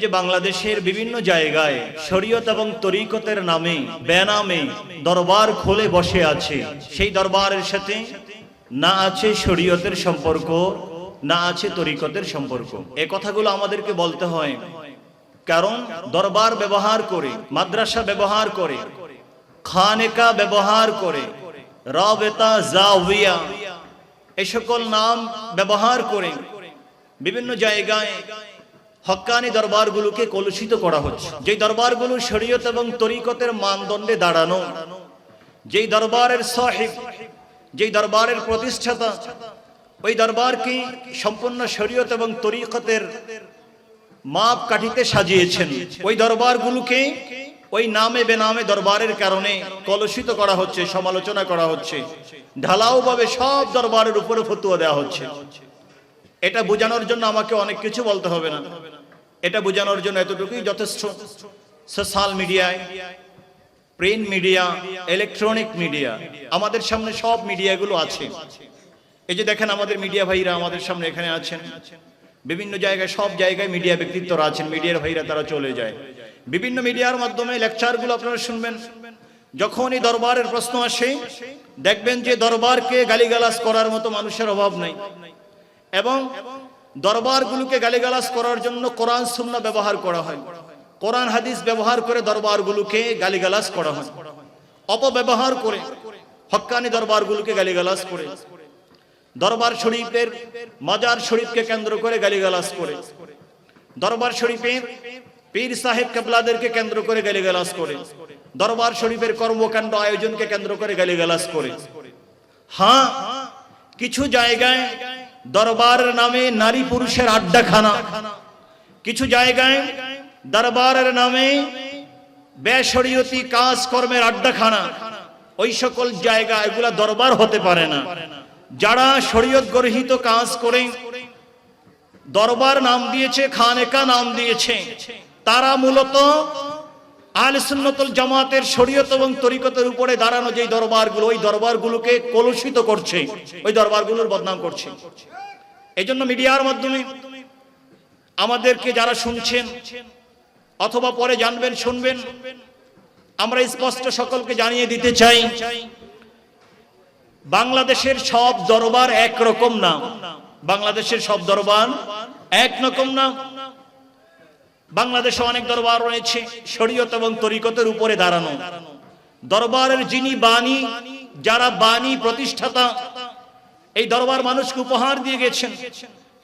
যে বাংলাদেশের বিভিন্ন জায়গায় শরীয়ত এবং তরিকতের নামে বেনামে দরবার খুলে বসে আছে, সেই দরবারের সাথে না আছে শরীয়তের সম্পর্ক, না আছে তরিকতের সম্পর্ক। এই কথাগুলো আমাদেরকে বলতে হয়, কারণ দরবার ব্যবহার করে, মাদ্রাসা ব্যবহার করে, খানেকা ব্যবহার করে, রাবেতা জাওিয়া এই সকল নাম ব্যবহার করে বিভিন্ন জায়গায় হক্কানি দরবারগুলোকে কলুষিত করা হচ্ছে। যেই দরবারগুলো শরীয়ত এবং তরিকতের মানদণ্ডে দাঁড়ানো, যেই দরবারের সাহিব, যেই দরবারের প্রতিষ্ঠাতা ওই দরবারকে সম্পূর্ণ শরীয়ত এবং তরিকতের মাপ কাঠিতে সাজিয়েছেন, ওই দরবারগুলোকে ওই নামে বেনামে দরবারের কারণে কলুষিত করা হচ্ছে, সমালোচনা করা হচ্ছে, ঢালাও ভাবে সব দরবারের উপরে ফতোয়া দেওয়া হচ্ছে। এটা বোঝানোর জন্য আমাকে অনেক কিছু বলতে হবে না, এটা বোঝানোর জন্য এতটুকুই যথেষ্ট। সোশ্যাল মিডিয়ায়, প্রিন্ট মিডিয়া, ইলেকট্রনিক মিডিয়া, আমাদের সামনে সব মিডিয়াগুলো আছে। এই যে দেখেন আমাদের মিডিয়া ভাইরা আমাদের সামনে এখানে আছেন, বিভিন্ন জায়গায় সব জায়গায় মিডিয়া ব্যক্তিত্বরা আছেন, মিডিয়ার ভাইরা তারা চলে যায়। বিভিন্ন মিডিয়ার মাধ্যমে লেকচারগুলো আপনারা শুনবেন। যখনই দরবারের প্রশ্ন আসে দেখবেন যে দরবারকে গালিগালাজ করার মতো মানুষের অভাব নাই, এবং দরবারগুলোকে গালিগালাজ করার জন্য কোরআন সুন্নাহ ব্যবহার করা হয়, কোরআন হাদিস ব্যবহার করে দরবারগুলোকে গালিগালাজ করা হয়, অপব্যবহার করে হক্কানি দরবারগুলোকে গালিগালাজ করে, দরবার শরীফের মাজার শরীফকে কেন্দ্র করে গালিগালাজ করে, দরবার শরীফের পীর সাহেব কেবলাদেরকে কেন্দ্র করে গালিগালাজ করে, দরবার শরীফের কর্মকাণ্ড আয়োজনকে কেন্দ্র করে গালিগালাজ করে। হ্যাঁ, কিছু জায়গায় দরবারের নামে নারী পুরুষের আড্ডাখানা, কিছু জায়গায় দরবারের নামে বেশরীয়তি কাজ কর্মের আড্ডাখানা, ওই সকল জায়গা এগুলা দরবার হতে পারে না। যারা শরীয়ত গরহিত কাজ করে দরবার নাম দিয়েছে, খানেকা নাম দিয়েছে, তারা মূলত আহলে সুন্নাতুল জামাতের শরীয়ত এবং তরিকতের উপরে দাঁড়ানো যেই দরবারগুলো, ওই দরবারগুলোকে কলুষিত করছে, ওই দরবারগুলোর বদনাম করছে। এজন্য মিডিয়ার মাধ্যমে আমাদেরকে যারা শুনছেন অথবা পরে জানবেন, শুনবেন, আমরা স্পষ্ট সকলকে জানিয়ে দিতে চাই, বাংলাদেশের সব দরবার একরকম না, বাংলাদেশের সব দরবার একরকম না। বাংলাদেশে অনেক দরবার রয়েছে শরীয়ত এবং তরিকতের উপরে দাঁড়ানো। দরবারের যিনি বাণী, যারা বাণী প্রতিষ্ঠাতা, এই দরবার মানুষকে উপহার দিয়ে গেছেন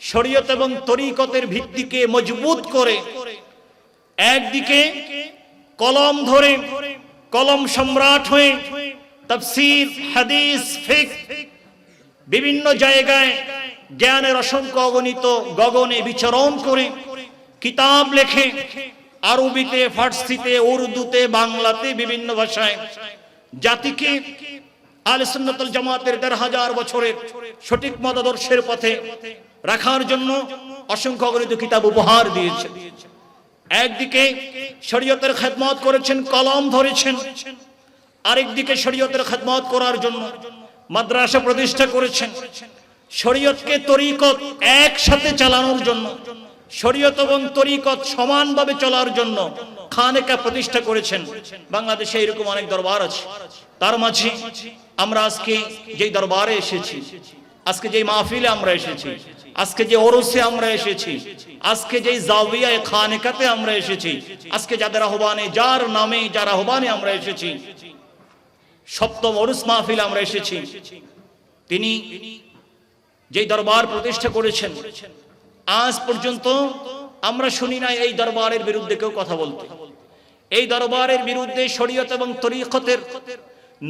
শরীয়ত এবং তরিকতের ভিত্তিকে মজবুত করে। একদিকে কলম ধরে, কলম সম্রাট হয়ে তাফসীর, হাদিস, ফিকহ বিভিন্ন জায়গায় জ্ঞানের অসংখ্য অগণিত গগনে বিচরণ করে কিতাব লেখে, আরবিতে, ফার্সিতে, উর্দুতে, বাংলাতে, বিভিন্ন ভাষায় জাতিকে আহলে সুন্নাতুল জামাতের ১৫০০ বছরের সঠিক মতাদর্শের পথে রাখার জন্য অসংখ্য অগণিত কিতাব উপহার দিয়েছে। একদিকে শরীয়তের খেদমত করেছেন, কলম ধরেছেন, আরেকদিকে শরীয়তের খেদমত করার জন্য মাদ্রাসা প্রতিষ্ঠা করেছেন, শরীয়তকে তরিকত একসাথে চালানোর জন্য, শরীয়ত এবং তরিকত সমানভাবে চলার জন্য খানেকা প্রতিষ্ঠা করেছেন। বাংলাদেশে এরকম অনেক দরবার আছে। তার মাঝে আমরা আজকে যেই দরবারে এসেছি, আজকে যেই মাহফিলে আমরা এসেছি, আজকে যে ওরসে আমরা এসেছি, আজকে যেই জাওিয়ায়ে খানেকাতে আমরা এসেছি, আজকে যাদের আহ্বানে, যার নামে, যার আহ্বানে আমরা এসেছি, সপ্তম ওরস মাহফিলে আমরা এসেছি, তিনি যেই দরবার প্রতিষ্ঠা করেছেন, আজ পর্যন্ত আমরা শুনি না এই দরবারের বিরুদ্ধে কেউ কথা বলতে। এই দরবারের বিরুদ্ধে শরীয়ত এবং তরিকতের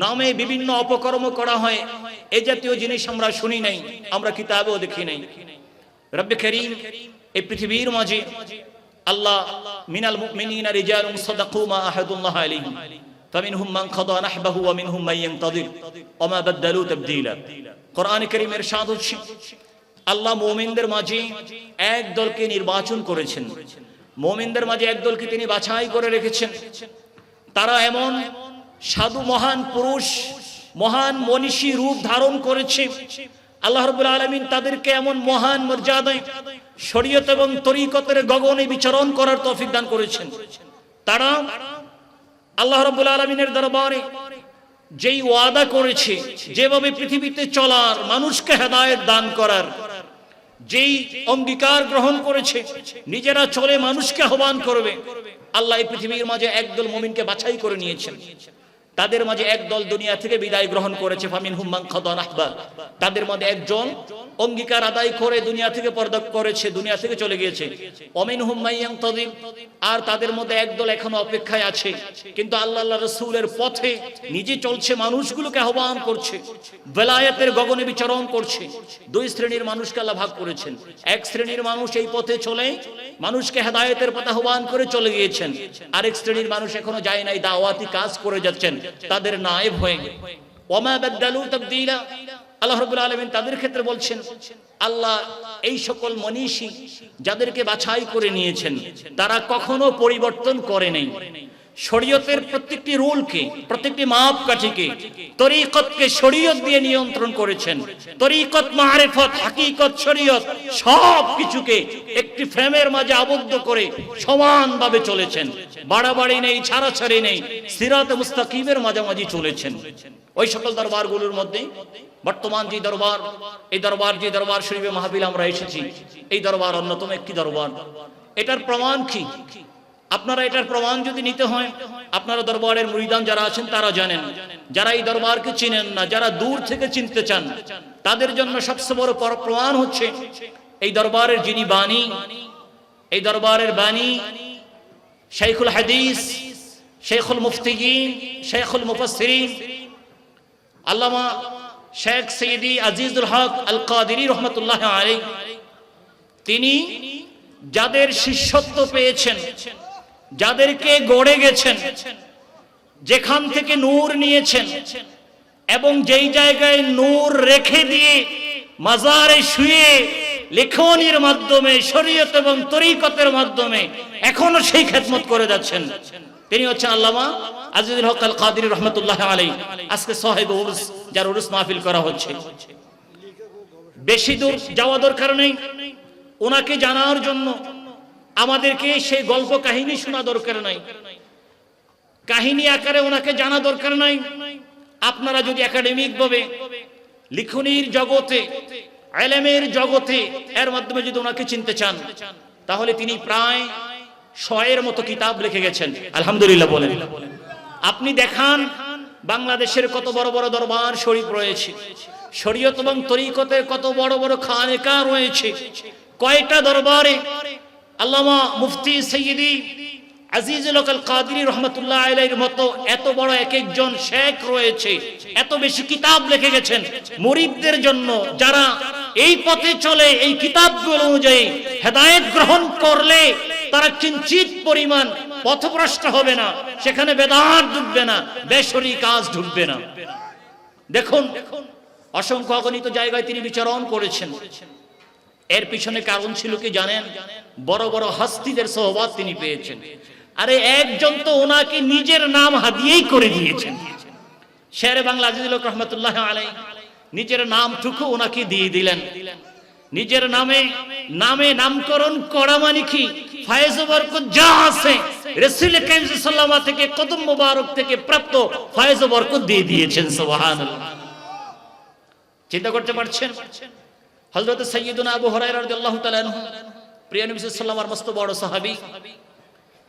নামে বিভিন্ন অপকর্ম করা হয়, এই জাতীয় জিনিস আমরা শুনি নাই, আমরা কিতাবেও দেখি নাই। রব্বে করিম এই পৃথিবীর মাঝে আল্লাহ মিনাল মুমিনিনা রিজালুন সাদাকু মা আহাদুল্লাহ আলাইহি ফামিনহুম মান কাদা নাহবাহু ওয়া মিনহুম মান ইয়ানতাযির ওয়া মা বাদদালু তাবদীলা। কোরআনে কারীমের ইরশাদ হচ্ছে, আল্লাহ মুমিনদের মাঝে এক দলকে নির্বাচন করেছেন, মুমিনদের মাঝে এক দলকে তিনি বাছাই করে রেখেছেন। তারা এমন সাধু, মহান পুরুষ, মহান মনীষী রূপ ধারণ করেছে, আল্লাহ রাব্বুল আলামিন তাদেরকে এমন মহান মর্যাদায় শরীয়ত এবং তরিকতের গগনে বিচরণ করার তৌফিক দান করেছেন। তারা আল্লাহ রাব্বুল আলামিনের দরবারে যেই ওয়াদা করেছে, যেভাবে পৃথিবীতে চলার, মানুষকে হেদায়েত দান করার যেই অঙ্গীকার গ্রহণ করেছে, নিজেরা চলে মানুষকে আহ্বান করবে, আল্লাহ এই পৃথিবীর মাঝে একদল মুমিনকে বাছাই করে নিয়েছেন। তাদের মাঝে একদল দুনিয়া থেকে বিদায় গ্রহণ করেছে, ফামিনহুম মান কাদা নাহবা। তাদের মধ্যে একজন অঙ্গীকার আদায় করে দুনিয়া থেকে পর্দা করেছে, দুনিয়া থেকে চলে গিয়েছে। ওয়ামিনহুম মান ইয়ানতাযির, আর তাদের মধ্যে একদল এখনো অপেক্ষায় আছে, কিন্তু আল্লাহ রাসূলের পথে নিজে চলছে, মানুষগুলোকে আহ্বান করছে, বেলায়েতের গগনে বিচরণ করছে। দুই শ্রেণীর মানুষকে আল্লাহ ভাগ করেছেন। এক শ্রেণীর মানুষ এই পথে চলে মানুষকে হেদায়েতের পথে আহ্বান করে চলে গিয়েছেন, আরেক শ্রেণীর মানুষ এখনো যায় নাই, দাওয়াতি কাজ করে যাচ্ছেন, তাদের নায়েব হয়ে। ওয়ামা বাদদালু তাবদীলা, আল্লাহ রাব্বুল আলামিন তাদের ক্ষেত্রে বলছেন, আল্লাহ এই সকল মনীষী যাদেরকে বাছাই করে নিয়েছেন তারা কখনো পরিবর্তন করে নাই। শরীয়তের প্রত্যেকটি রুলকে, প্রত্যেকটি মাপকাঠিকে, তরিকতকে শরীয়ত দিয়ে নিয়ন্ত্রণ করেছেন। তরিকত, মারিফত, হাকিকত, শরীয়ত সব কিছুকে একটি ফ্রেমের মাঝে আবদ্ধ করে সমানভাবে চলেছেন। বাড়াবাড়ি নেই, ছাড়াছাড়ি নেই, সিরাতে মুস্তাকিমের মাঝামাঝি চলেছেন। ওই সকল দরবারগুলোর মধ্যে বর্তমান যে দরবার, এই দরবার যে দরবার শরীফে মাহফিল আমরা এসেছি, এই দরবার অন্যতম একটি দরবার। এটার প্রমাণ কি? আপনারা এটার প্রমাণ যদি নিতে হয়, আপনারা দরবারের মুরিদান যারা আছেন তারা জানেন। যারা এই দরবারকে চিনেন না, যারা দূর থেকে চিনতে চান, তাদের জন্য সবচেয়ে বড় প্রমাণ হচ্ছে এই দরবারের যিনি বাণী, এই দরবারের বাণী শাইখুল হাদিস, শাইখুল মুফতিয়িন, শাইখুল মুফাসসিরিন আল্লামা শেখ সৈয়দি আজিজুল হক আল কাদেরী রহমাতুল্লাহ আলাইহি, তিনি যাদের শিষ্যত্ব পেয়েছেন, যাদেরকে গড়ে গেছেন, যেখান থেকে নূর নিয়েছেন এবং যেই জায়গায় নূর রেখে দিয়ে মাজারে শুয়ে লেখনির মাধ্যমে, শরীয়ত এবং তরিকতের মাধ্যমে এখনো সেই খেদমত করে যাচ্ছেন, তিনি হচ্ছেন আল্লামা আজিজুল হক আল কাদেরী রহমাতুল্লাহ আলাইহি। আজকে সাহেব উরুস, যার উরুস মাহফিল করা হচ্ছে। বেশি দূর যাওয়া দরকার নেই, ওনাকে জানার জন্য আমাদেরকে সেই গল্প কাহিনী শোনা দরকার নাই, কাহিনী আকারে ওনাকে জানা দরকার নাই। আপনারা যদি একাডেমিক ভাবে লিখনির জগতে, ইলমের জগতে এর মাধ্যমে যদি ওনাকে চিনতে চান, তাহলে তিনি প্রায় 100 মতো কিতাব লিখে গেছেন। আলহামদুলিল্লাহ বলেন। আপনি দেখান বাংলাদেশের কত বড় বড় দরবার শরীফ রয়েছে, শরীয়ত এবং তরিকতের কত বড় বড় খানেকা রয়েছে। কয়টা দরবারে আল্লামা মুফতি সৈয়দি আজিজুল হক আল কাদেরী রহমাতুল্লাহ আলাইহির মতো এত বড় এক একজন শেখ রয়েছে, এত বেশি কিতাব লিখে গেছেন মুরিদদের জন্য, যারা এই পথে চলে, এই কিতাবগুলো অনুযায়ী হেদায়েত গ্রহণ করলে তারা কিঞ্চিত পরিমাণ পথভ্রষ্ট হবে না, সেখানে বেদাত ঢুকবে না, বেশরী কাজ ঢুকবে না। দেখুন, অসংখ্য অগণিত জায়গায় তিনি বিচরণ করেছেন। এর পিছনে কারণ ছিল কি জানেন? বড় বড় হস্তিদের সোহবত তিনি পেয়েছেন। আরে একজন তো ওনাকে নিজের নাম হাদিয়েই করে দিয়েছেন। শেরে বাংলা আজিজুল হক রহমাতুল্লাহ আলাইহি নিজের নামটুকু ওনাকে দিয়ে দিলেন। নিজের নামে নামকরণ করা মানে কি? ফায়েজ ও বরকত যা আছে রাসূল কারীম সাল্লাল্লাহু আলাইহি থেকে, কদম মোবারক থেকে প্রাপ্ত ফায়েজ ও বরকত দিয়ে দিয়েছেন। সুবহানাল্লাহ। চিন্তা করতে পারছেন? হযরত সাইয়্যিদুনা আবু হুরায়রা রাদিয়াল্লাহু তাআলা আনহু, প্রিয় নবী সাল্লাল্লাহু আলাইহি ওয়াসাল্লামের মস্ত বড় সাহাবী,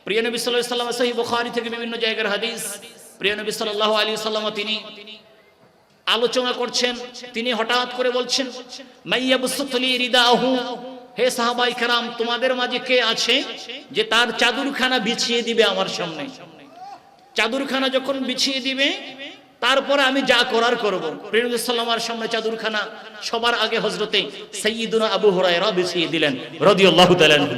প্রিয় নবী সাল্লাল্লাহু আলাইহি ওয়াসাল্লাম সহিহ বুখারী থেকে বিভিন্ন জায়গার হাদিস প্রিয় নবী সাল্লাল্লাহু আলাইহি ওয়াসাল্লাম তিনি আলোচনা করছেন। তিনি হঠাৎ করে বলছেন, মাইয়াবসুতলি রিদাহু, হে সাহাবায়ে কেরাম, তোমাদের মাঝে কে আছে যে তার চাদরখানা বিছিয়ে দিবে আমার সামনে? চাদরখানা যখন বিছিয়ে দিবে, তারপরে আমি যা করার করব। প্রিয় নবী সাল্লাল্লাহু আলাইহি ওয়াসাল্লামের সামনে চাদরখানা সবার আগে হযরতে সাইয়্যিদুনা আবু হুরায়রা বিছিয়ে দিলেন রাদিয়াল্লাহু তাআলা আনহু।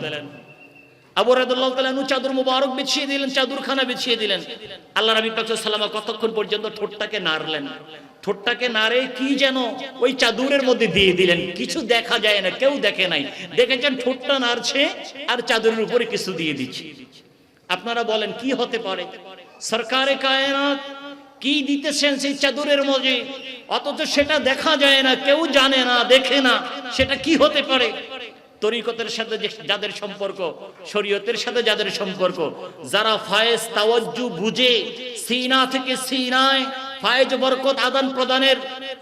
আবু রাদিয়াল্লাহু তাআলা আনহু চাদর মুবারক বিছিয়ে দিলেন, চাদরখানা বিছিয়ে দিলেন। আল্লাহ নবী পাক সাল্লাল্লাহু আলাইহি ওয়াসাল্লাম কতক্ষণ পর্যন্ত ঠোঁটটাকে নাড়লেন, ঠোঁটটাকে নাড়ে কি যেন ওই চাদরের মধ্যে দিয়ে দিলেন। কিছু দেখা যায় না, কেউ দেখে নাই, দেখেছেন ঠোঁটটা নাড়ছে আর চাদরের উপরে কিছু দিয়ে দিচ্ছে। আপনারা বলেন কি হতে পারে? সরকারে কায়নাত কি দিতেছেন সেই চাদরের মধ্যে? অথচ সেটা দেখা যায় না, কেউ জানে না, দেখে না, সেটা কি হতে পারে? তরিকতের সাথে যাদের সম্পর্ক, শরীয়তের সাথে যাদের সম্পর্ক, যারা ফায়েজ তাওয়াজ্জু বুঝে, সিনা থেকে সিনায় ফায়েজ বরকত আদান প্রদানের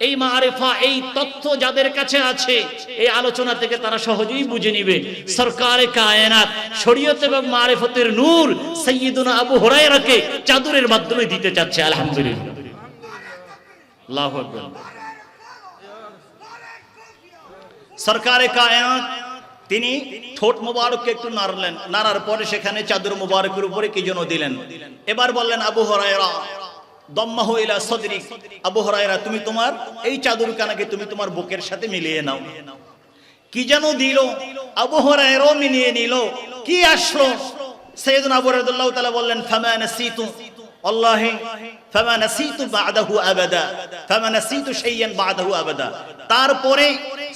এই মারিফা, এই তথ্য যাদের কাছে আছে, এই আলোচনা থেকে তারা সহজেই বুঝে নিবে সরকারে কায়নাত শরীয়ত এবং মারিফতের নূর সাইয়্যিদুনা আবু হুরায়রাকে চাদরের মাধ্যমে দিতে চাচ্ছে। আলহামদুলিল্লাহ, আল্লাহু আকবার। সরকারে কায়নাত তিনি ঠোঁট মোবারককে একটু নাড়লেন, নাড়ার পরে সেখানে চাদর মোবারকের উপরে কি যেন দিলেন। এবার বললেন, আবু হুরায়রা দম্মাহু ইলা সাদরিক, আবু হুরায়রা তুমি তোমার এই চাদর কানাকে তুমি তোমার বুকের সাথে মিলিয়ে নাও। কি যেন দিল, আবু হুরায়রা মিলিয়ে নিল। কি আসলো? সাইয়েদুনা আবু রাদিয়াল্লাহু তাআলা বললেন, ফামা নাসিতু আল্লাহি ফামা নাসিতু বা'দাহু আবাদা, ফামা নাসিতু শাইয়ান বা'দাহু আবাদা। তারপরে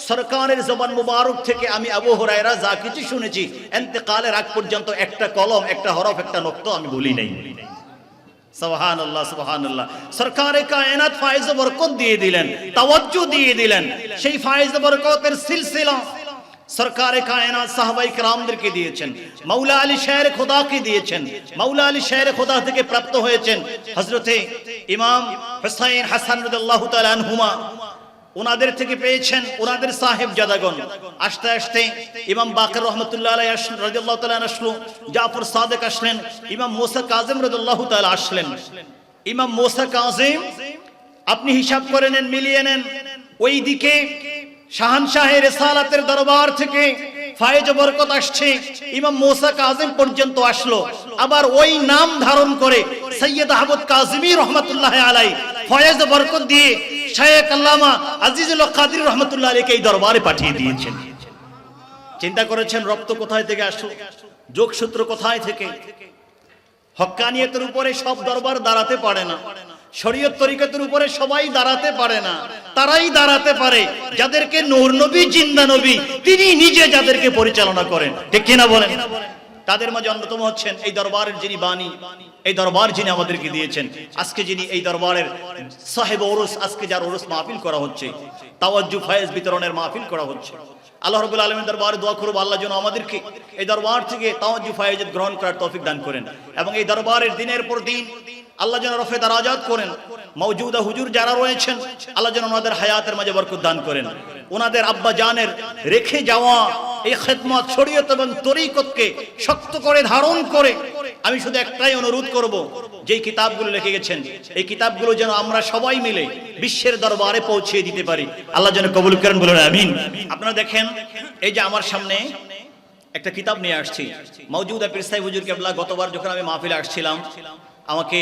সরকারের জবান মুবারক থেকে আমি আবু হুরায়রা যা কিছু শুনেছি ইন্তেকালের আগ পর্যন্ত একটা কলম, একটা হরফ, একটা নক্তা আমি ভুলি নাই। সুবহানাল্লাহ, সুবহানাল্লাহ। সরকারে কায়নাত ফায়েজ বরকত দিয়ে দিলেন, তাওয়াজ্জু দিয়ে দিলেন। সেই ফায়েজ বরকতের সিলসিলা সরকারে কায়নাত সাহাবায়ে কেরামদেরকে দিয়েছেন, মাওলা আলী শের খোদাকে দিয়েছেন। মাওলা আলী শের খোদা থেকে প্রাপ্ত হয়েছেন হযরতে ইমাম হুসাইন হাসান রাদিয়াল্লাহু তাআলা আনহুমা, ওনাদের থেকে পেয়েছেন ওনাদের সাহেব জাদাগণ। আস্তে আস্তে ইমাম বাকর রহমতুল্লাহ আলাইহি রাদিয়াল্লাহু তাআলা আসলো, জাফর সাদিক আসলেন, ইমাম মুসা কাযিম রাদিয়াল্লাহু তাআলা আসলেন। ইমাম মুসা কাযিম আপনি হিসাব করে নেন, মিলিয়ে নেন, ওই দিকে শাহানশাহে রিসালাতের দরবার থেকে ফায়েজ বরকত আসছে, ইমাম মুসা কাযিম পর্যন্ত আসলো। আবার ওই নাম ধারণ করে সৈয়দ আহমদ কাযিমি রহমতুল্লাহ আলাইহি ফায়েজ বরকত দিয়ে শায়েখ আল্লামা আজিজুল কাদির রহমতুল্লাহ আলাইহিকে এই দরবারে পাঠিয়ে দিয়েছেন। চিন্তা করেছেন রক্ত কোথায় থেকে আসলো, যোগসূত্র কোথায় থেকে? হক্কানিয়তের উপরে সব দরবার দাঁড়াতে পারে না, শরীয়ত তরিকতের উপরে সবাই দাঁড়াতে পারে না। তারাই দাঁড়াতে পারে যাদেরকে নূর নবী, জিন্দা নবী তিনি নিজে যাদেরকে পরিচালনা করেন, ঠিক কিনা বলেন? তাদের মাঝে অন্যতম হচ্ছেন এই দরবারের যিনি বাণী, এই দরবার যিনি আমাদেরকে দিয়েছেন। আজকে যিনি এই দরবারের সাহেব ওরস, আজকে যার ওরস মাহফিল করা হচ্ছে, তাওয়াজ্জু ফায়েজ বিতরণের মাহফিল করা হচ্ছে, আল্লাহ রাব্বুল আলামিন দরবারে দোয়া করব আল্লাহ যেন আমাদেরকে এই দরবার থেকে তাওয়াজ্জু ফায়েজ গ্রহণ করার তৌফিক দান করেন, এবং এই দরবারের দিনের পর দিন আল্লাহ যেন রফে দারাজাত করেন। মওজুদা হুজুর যারা রয়েছেন আল্লাহ যেন ওনাদের হায়াতের মাঝে বরকত দান করেন। ওনাদের আব্বা জানের রেখে যাওয়া এই খেদমত, শরীয়ত এবং তরিকতকে শক্ত করে ধারণ করে আমি শুধু একটাই অনুরোধ করব, যেই কিতাবগুলো লিখে গেছেন এই কিতাবগুলো যেন আমরা সবাই মিলে বিশ্বের দরবারে পৌঁছে দিতে পারি। আল্লাহ যেন কবুল করেন, বলুন আমিন। আপনারা দেখেন, এই যে আমার সামনে একটা কিতাব নিয়ে আসছি, মওজুদা পীর সাহেব হুজুর কেবলা গতবার যখন আমি মাহফিলে আসছিলাম, আমাকে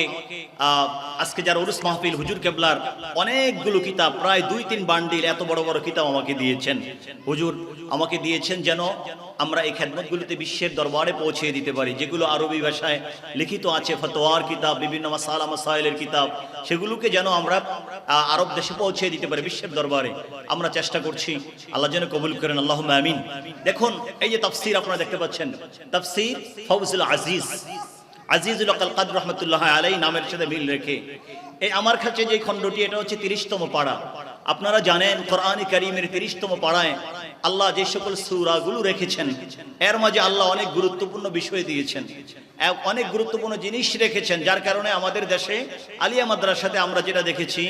আজকে যার উরুস মাহফিল হুজুর কেবলার অনেকগুলো কিতাব, প্রায় 2-3 বান্ডিল এত বড় বড় কিতাব আমাকে দিয়েছেন। হুজুর আমাকে দিয়েছেন যেন আমরা এই খেদমতগুলোতে বিশ্বের দরবারে পৌঁছে দিতে পারি, যেগুলো আরবি ভাষায় লিখিত আছে, ফতোয়ার কিতাব, বিভিন্ন মাসালা মাসাইলের কিতাব, সেগুলোকে যেন আমরা আরব দেশে পৌঁছে দিতে পারি, বিশ্বের দরবারে আমরা চেষ্টা করছি। আল্লাহ যেন কবুল করেন, আল্লাহুম্মা আমিন। দেখুন এই যে তাফসীর আপনারা দেখতে পাচ্ছেন, তাফসীর ফাউজুল আজিজ, আজিজুল কাদর রহমতুল্লাহ আলাইহি নামের সাথে মিল রেখে এই আমার কাছে যে খণ্ডটি, এটা হচ্ছে 30তম পাড়া। আপনারা জানেন কোরআন কারীমের 30তম পাড়ায় আল্লাহ যে সকল সূরাগুলো রেখেছেন, এর মাঝে আল্লাহ অনেক গুরুত্বপূর্ণ বিষয় দিয়েছেন, অনেক গুরুত্বপূর্ণ জিনিস রেখেছেন, যার কারণে আমাদের দেশে আলিয়া মাদ্রাসাতে আমরা যেটা দেখেছি,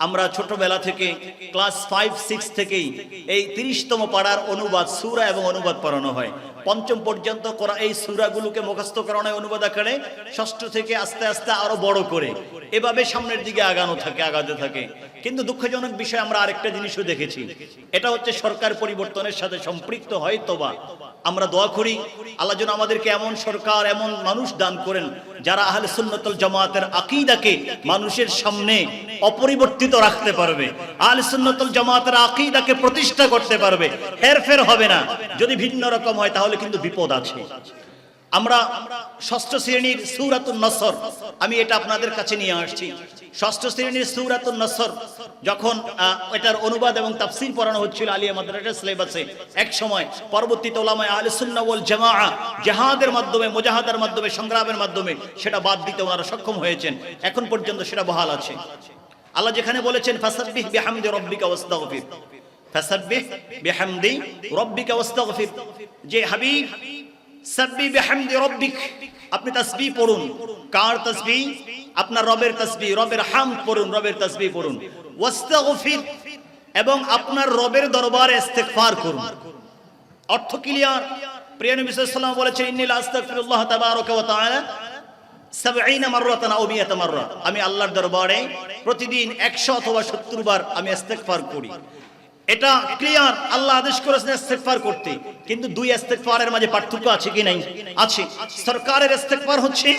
আমরা ছোটবেলা থেকে ক্লাস 5-6 থেকেই এই 30তম পাড়ার অনুবাদ, সূরা এবং অনুবাদ পড়ানো হয়। পঞ্চম পর্যন্ত এই সূরাগুলোকে মুখস্থ করানো হয় অনুবাদ আকারে, ষষ্ঠ থেকে আস্তে আস্তে আরো বড় করে এভাবে সামনের দিকে আগাতে থাকে। কিন্তু দুঃখজনক বিষয় আমরা আরেকটা জিনিসও দেখেছি, এটা হচ্ছে সরকার পরিবর্তনের সাথে সম্পৃক্ত। হয়তোবা আমরা দোয়া করি আল্লাহ যেন আমাদেরকে এমন সরকার, এমন মানুষ দান করেন যারা আহলে সুন্নাতুল জামাতের আকীদাকে মানুষের সামনে অপরিবর্তিত রাখতে পারবে, আহলে সুন্নাতুল জামাতের আকীদাকে প্রতিষ্ঠা করতে পারবে, হেরফের হবে না। যদি ভিন্ন রকম হয় তাহলে কিন্তু বিপদ আছে। আমরা ষষ্ঠ শ্রেণীর সূরাতুন নসর, আমি এটা আপনাদের কাছে নিয়ে আসছি। ষষ্ঠ শ্রেণীর সূরাতুন নসর যখন এটার অনুবাদ এবং তাফসীর পড়ানো হচ্ছিল আলিয়া মাদ্রাসার সিলেবাসে এক সময়, পরবর্তীতে উলামায়ে আহলে সুন্নাহ ওয়াল জামাআ জিহাদের মাধ্যমে, মুজাহাদার মাধ্যমে, সংগ্রামের মাধ্যমে সেটা বাদ দিতে ওনারা সক্ষম হয়েছেন। এখন পর্যন্ত সেটা বহাল আছে। আল্লাহ যেখানে বলেছেন ফাসাব্বিহ বিহামদি রাব্বিকা ওয়াস্তাগফির, ফাসাব্বিহ বিহামদি রাব্বিকা ওয়াস্তাগফির, যে হাবিব সাব্বিহ বিহামদি রাব্বিক, আপনি তাসবিহ পড়ুন। কার তাসবিহ? আপনার রবের তাসবিহ, রবের হামদ পড়ুন, রবের তাসবিহ পড়ুন। ওয়াস্তাগফির, এবং আপনার রবের দরবারে ইস্তিগফার করুন। অর্থ ক্লিয়ার? প্রিয় নবী সাল্লাল্লাহু আলাইহি ওয়াসাল্লাম বলেছেন ইন্নী লা আস্তাগফিরুল্লাহ তাবারাকা ওয়া তাআলা 70 মাররাতান আও 100 মাররা, আমি আল্লাহর দরবারে প্রতিদিন 100 অথবা 70 বার আমি ইস্তিগফার করি। এটা ক্লিয়ার, আল্লাহ আদেশ করেছেন ইস্তিগফার করতে। কিন্তু দুই ইস্তিগফারের মাঝে পার্থক্য আছে কি নাই? আছে। সরকারের ইস্তিগফার হচ্ছে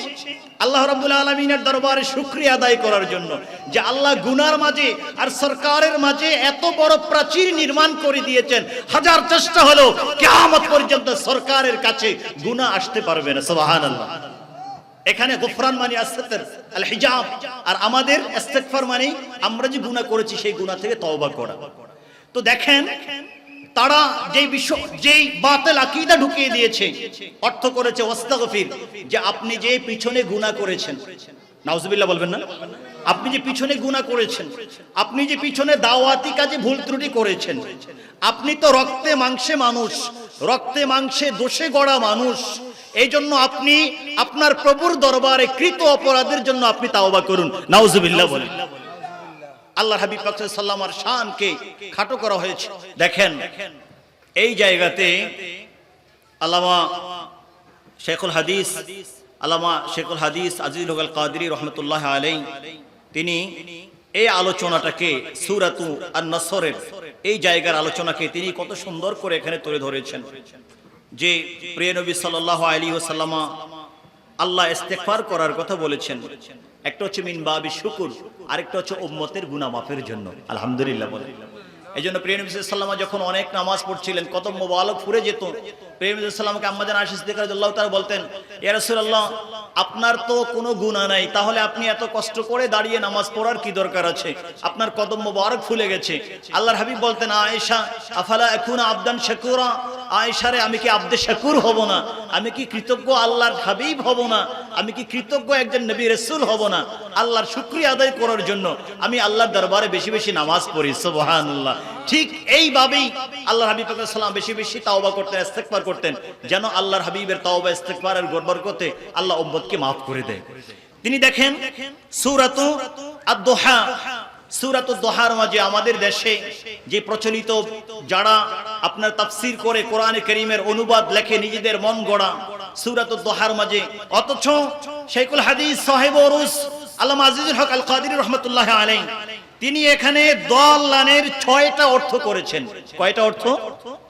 আল্লাহ রাব্বুল আলামিনের দরবারে শুকরিয়া আদায় করার জন্য, যে আল্লাহ গুনার মাঝে আর সরকারের মাঝে এত বড় প্রাচীর নির্মাণ করে দিয়েছেন, হাজার চেষ্টা হলো কিয়ামত পর্যন্ত সরকারের কাছে গুনাহ আসতে পারবে না। সুবহানাল্লাহ। এখানে গফরান মানে আস-সাতর, আল হিজাব, আর আমাদের ইস্তিগফার মানে আমরা যে গুনাহ করেছি সেই গুনাহ থেকে তওবা করা। তো দেখেন, তারা যেই বাতিল আকীদা ঢুকিয়ে দিয়েছে, অর্থ করেছে ওয়াস্তাগফির, যে আপনি যে পিছনে গুনাহ করেছেন, নাউজুবিল্লাহ বলবেন না, আপনি যে পিছনে গুনাহ করেছেন, আপনি যে পিছনে দাওয়াতি কাজে ভুল ত্রুটি করেছেন, আপনি তো রক্তে মাংসে মানুষ, রক্তে মাংসে দোষে গড়া মানুষ, এই জন্য আপনি আপনার প্রভুর দরবারে কৃত অপরাধের জন্য আপনি তাওবা করুন। নাউজুবিল্লাহ বলেন। আল্লাহর হাবিব পাক সাল্লাল্লাহু আলাইহি ওয়াসাল্লামের শানকে খাটো করা হয়েছে। দেখেন, এই জায়গাতে আল্লামা শেখুল হাদিস আজিজুল আল কাদরি রহমতুল্লাহ আলাইহি, তিনি এই আলোচনাটাকে সূরাতু আন-নাসরের এই জায়গার আলোচনাকে তিনি কত সুন্দর করে এখানে তুলে ধরেছেন, যে প্রিয় নবী সাল্লাল্লাহু আলাইহি ওয়াসাল্লাম আল্লাহ ইস্তিগফার করার কথা বলেছেন। একটা হচ্ছে মিন বাবি শুকুর, আরেকটা হচ্ছে উম্মতের গুনাহ মাফের জন্য। আলহামদুলিল্লাহ বলেন। এই জন্য প্রিয় নবী সাল্লাল্লাহু আলাইহি ওয়াসাল্লাম যখন অনেক নামাজ পড়ছিলেন, কদম মোবারক ফুরে যেত, প্রিয় নবী সাল্লাল্লাহু আলাইহি ওয়াসাল্লামকে আম্মা জান আয়েশা সিদ্দিকা রাদিয়াল্লাহু তাআলা বলতেন, ইয়া রাসূলুল্লাহ, আপনার তো কোনো গুনাহ নাই, তাহলে আপনি এত কষ্ট করে দাঁড়িয়ে নামাজ পড়ার কি দরকার আছে? আপনার কদম মোবারক ফুলে গেছে। আল্লাহর হাবিব বলতেন, আয়েশা আফালা আকুনা আবদান শাকুরা, আয়েশা রে, আমি কি আবদে শাকুর হব না? আমি কি কৃতজ্ঞ আল্লাহর হাবিব হব না? আমি কি কৃতজ্ঞ একজন নবী রাসূল হব না? আল্লাহর শুকরিয়া আদায় করার জন্য আমি আল্লাহর দরবারে বেশি বেশি নামাজ পড়ি। সুবহানাল্লাহ। ঠিক এইভাবেই আল্লাহর হাবিব সাল্লাল্লাহু আলাইহি ওয়াসাল্লাম বেশি বেশি তাওবা করতেন, ইস্তিগফার করতেন, যেন আল্লাহর হাবিবের তাওবা ইস্তিগফারের বরকতে আল্লাহ উম্মতকে maaf করে দেয়। তিনি দেখেন সূরাতু আদ-দুহা, সূরাতু দুহার মাঝে আমাদের দেশে যে প্রচলিত, যারা আপনার তাফসীর করে কোরআনে কারীমের অনুবাদ লেখে নিজেদের মন গড়া সূরাতু দুহার মাঝে, অথচ শাইখুল হাদিস সাহেব ওরুস আল্লামা আজিজুল হক আল কাদরি রাহমাতুল্লাহ আলাইহি, তিনি এখানে দলানের 6টা অর্থ করেছেন। কয়টা অর্থ?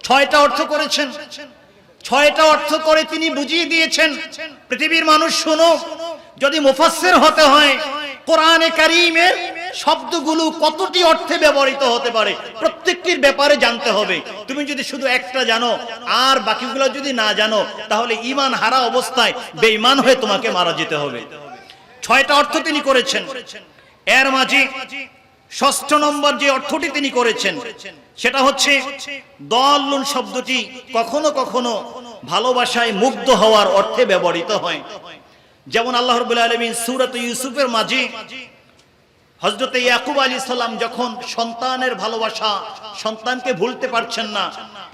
6টা অর্থ করেছেন। 6টা অর্থ করে তিনি বুঝিয়ে দিয়েছেন, পৃথিবীর মানুষ শোনো, যদি মুফাসসির হতে হয় কোরআনে কারীমের শব্দগুলো কতটি অর্থে ব্যবহৃত হতে পারে প্রত্যেকটির ব্যাপারে জানতে হবে। তুমি যদি শুধু একটা জানো আর বাকিগুলো যদি না জানো, তাহলে ঈমান হারা অবস্থায় বেঈমান হয়ে তোমাকে মারা যেতে হবে। 6টা অর্থ তিনি করেছেন। এর মাঝে 6ষ্ঠ নম্বর যে অর্থটি তিনি করেছেন সেটা হচ্ছে দল্লুন শব্দটি কখনো কখনো ভালোবাসায় মুগ্ধ হওয়ার অর্থে ব্যবহৃত হয়। যেমন আল্লাহ রাব্বুল আলামিন সূরাত ইউসুফের মাঝে হযরত ইয়াকুব আলাইহিস সালাম যখন সন্তানের ভালোবাসা, সন্তানকে ভুলতে পারছেন না,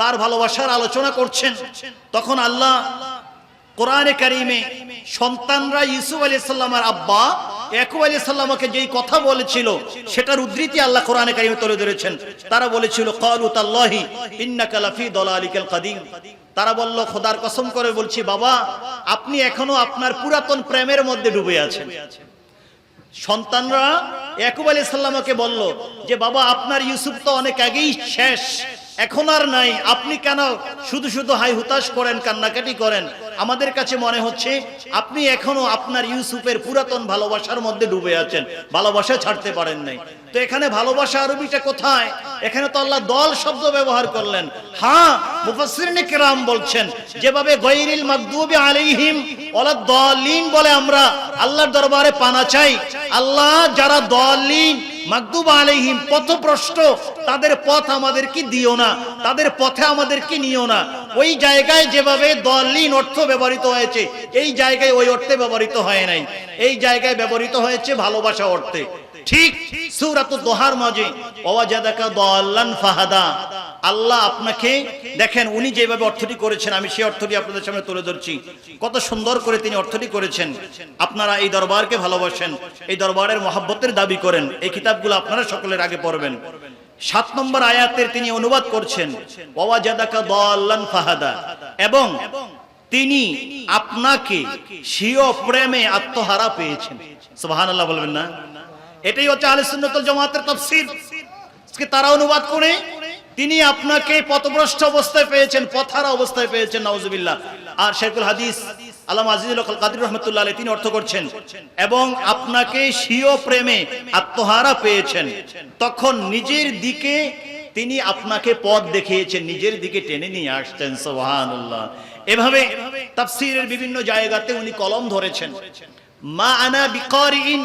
তার ভালোবাসার আলোচনা করছেন, তখন আল্লাহ কোরআনে কারীমে সন্তানরা ইউসুফ আলাইহিস সালামের আব্বা ইয়াকুব আলাইহিস সালামকে যেই কথা বলেছিল সেটার উদ্ধৃতি আল্লাহ কোরআনে কারীমে তুলে ধরেছেন। তারা বলেছিল, ক্বালু তাল্লাহি ইন্নাকা লাফি দালালিকাল কাদিম, তারা বলল, খোদার কসম করে বলছি বাবা, আপনি এখনো আপনার পুরাতন প্রেমের মধ্যে ডুবে আছেন। সন্তানরা ইয়াকুব আলাইহিস সালামকে বলল যে বাবা, আপনার ইউসুফ তো অনেক আগেই শেষ, এখন আর নাই, আপনি কেন শুধু শুধু হাই হুতাশ করেন, কান্নাকাটি করেন? আমাদের কাছে মনে হচ্ছে আপনি এখনো আপনার ইউসুফের পুরাতন ভালোবাসার মধ্যে ডুবে আছেন, ভালোবাসা ছাড়তে পারেন নাই। তো এখানে ভালোবাসা আরবিটা কোথায়? এখানে তো আল্লাহ দল শব্দ ব্যবহার করলেন। হ্যাঁ, মুফাসসিরিনে কেরাম বলছেন যেভাবে গায়রিল মাগদুবি আলাইহিম ওয়ালাদ দাল্লিন বলে আমরা আল্লাহর দরবারে পানা চাই, আল্লাহ যারা দাল্লিন মাগদুব আলাইহিম পথভ্রষ্ট, তাদের পথ আমাদেরকে দিও না, তাদের পথে আমাদেরকে নিও না। ওই জায়গায় যেভাবে দাল্লিন অর্থ ব্যবহৃত হয়েছে, এই জায়গায় ওই অর্থে ব্যবহৃত হয় নাই, এই জায়গায় ব্যবহৃত হয়েছে ভালোবাসা অর্থে। ঠিক সূরাতুদ দোহার মাঝে ওয়াজাদাকা দাল্লান ফাহাদা, আল্লাহ আপনাকে দেখেন উনি যেভাবে অর্থটি করেছেন, আমি সেই অর্থটি আপনাদের সামনে তুলে ধরছি। কত সুন্দর করে তিনি অর্থটি করেছেন। আপনারা এই দরবারকে ভালোবাসেন, এই দরবারের মহব্বতের দাবি করেন, এই কিতাবগুলো আপনারা সকলের আগে পড়বেন। 7 নম্বর আয়াতের তিনি অনুবাদ করছেন ওয়াজাদাকা দাল্লান ফাহাদা, এবং তিনি আপনাকে স্বীয় প্রেমে আত্মহারা পেয়েছেন। সুবহানাল্লাহ বলবেন না? এটাই হচ্ছে আহলে সুন্নাত ওয়াল জামাতের তাফসীর। তারা অনুবাদ করে তিনি আপনাকে পথভ্রষ্ট অবস্থায় পেয়েছেন, পথহারা অবস্থায় পেয়েছেন, নাউজুবিল্লাহ। আর শেখুল হাদিস আল্লামা আজিজুল কাদির রাহমাতুল্লাহ আলাইহি তিনি অর্থ করছেন এবং আপনাকে স্বীয় প্রেমে আত্মহারা পেয়েছেন, তখন নিজের দিকে তিনি আপনাকে পথ দেখিয়েছেন, নিজের দিকে টেনে নিয়ে আসছেন। সুবহানাল্লাহ। এভাবে তাফসীরের বিভিন্ন জায়গাতে উনি কলম ধরেছেন। মা আনা বিকারিন,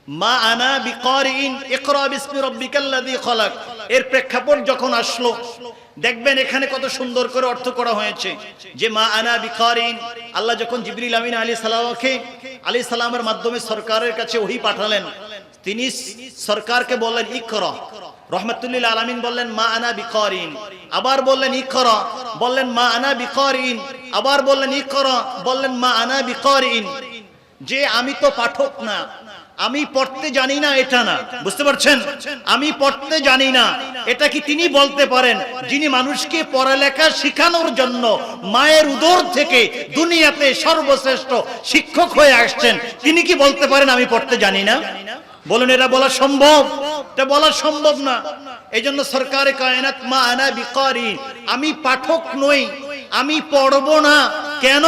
মা আনা বিকারিন ইকরা বিসমি রাব্বিকাল্লাযী খালাক, এর প্রেক্ষাপট যখন আসলো দেখবেন এখানে কত সুন্দর করে অর্থ করা হয়েছে যে মা আনা বিকারিন, আল্লাহ যখন জিবরিল আমিন আলাইহিস সালামের মাধ্যমে সরকারের কাছে ওহী পাঠালেন, তিনি সরকারকে বললেন ইকরা, রহমাতুল লিল আলামিন বললেন মা আনা বিকারিন, আবার বললেন ইকরা, বললেন মা আনা বিকারিন, আবার বললেন ইকরা, বললেন মা আনা বিকারিন। যে আমি তো পাঠক না, আমি পড়তে জানি না, এটা না। বুঝতে পারছেন? আমি পড়তে জানি না, এটা কি তিনি বলতে পারেন যিনি মানুষকে পড়ালেখা শেখানোর জন্য মায়ের উদর থেকে দুনিয়াতে সর্বশ্রেষ্ঠ শিক্ষক হয়ে আসছেন, তিনি কি বলতে পারেন আমি পড়তে জানি না? বলুন, এটা বলা সম্ভব? এটা বলা সম্ভব না। এই জন্য সরকারে কায়নাত মা আনা বিকারি, আমি পাঠক নই, আমি পড়বো না। কেন?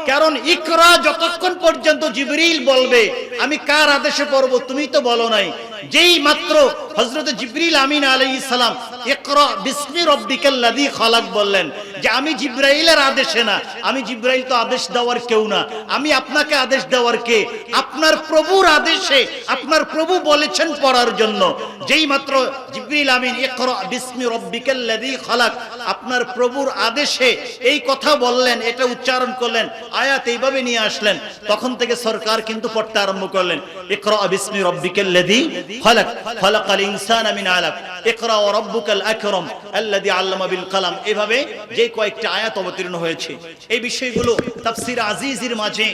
কারণ ইকরা যতক্ষণ পর্যন্ত জিবরিল বলবে আমি কার আদেশে পড়বো, তুমি তো বলো নাই। যেই মাত্র হযরত জিবরিল আমিন আলাইহিস সালাম ইকরা বিসমি রাব্বিকাল্লাযী খালাক বললেন যে আমি জিবরাইলের আদেশে না, আমি জিবরাইল তো আদেশ দেওয়ার কেউ না, আমি আপনাকে আদেশ দেওয়ার কে? আপনার প্রভুর আদেশে, আপনার প্রভু বলেছেন পড়ার জন্য। যেই মাত্র জিবরিল আমিন ইকরা বিসমি রাব্বিকাল্লাযী খালাক, আপনার প্রভুর আদেশে এই কথা বললেন, এটা উচ্চারণ করলেন, আয়াত এইভাবে নিয়ে আসলেন, তখন থেকে সরকার কিন্তু পড়তে আরম্ভ করলেন ইকরা বিসমি রাব্বিকাল্লাযী খালাক খালাকাল ইনসানা মিন আলাক ইকরা ওয়া রাব্বুকাল আকরাম আল্লাযী আল্লামা বিল কলম। এভাবে যে কয়েকটা আয়াত অবতীর্ণ হয়েছে, এই বিষয়গুলো তাফসীর আজিজের মাঝে,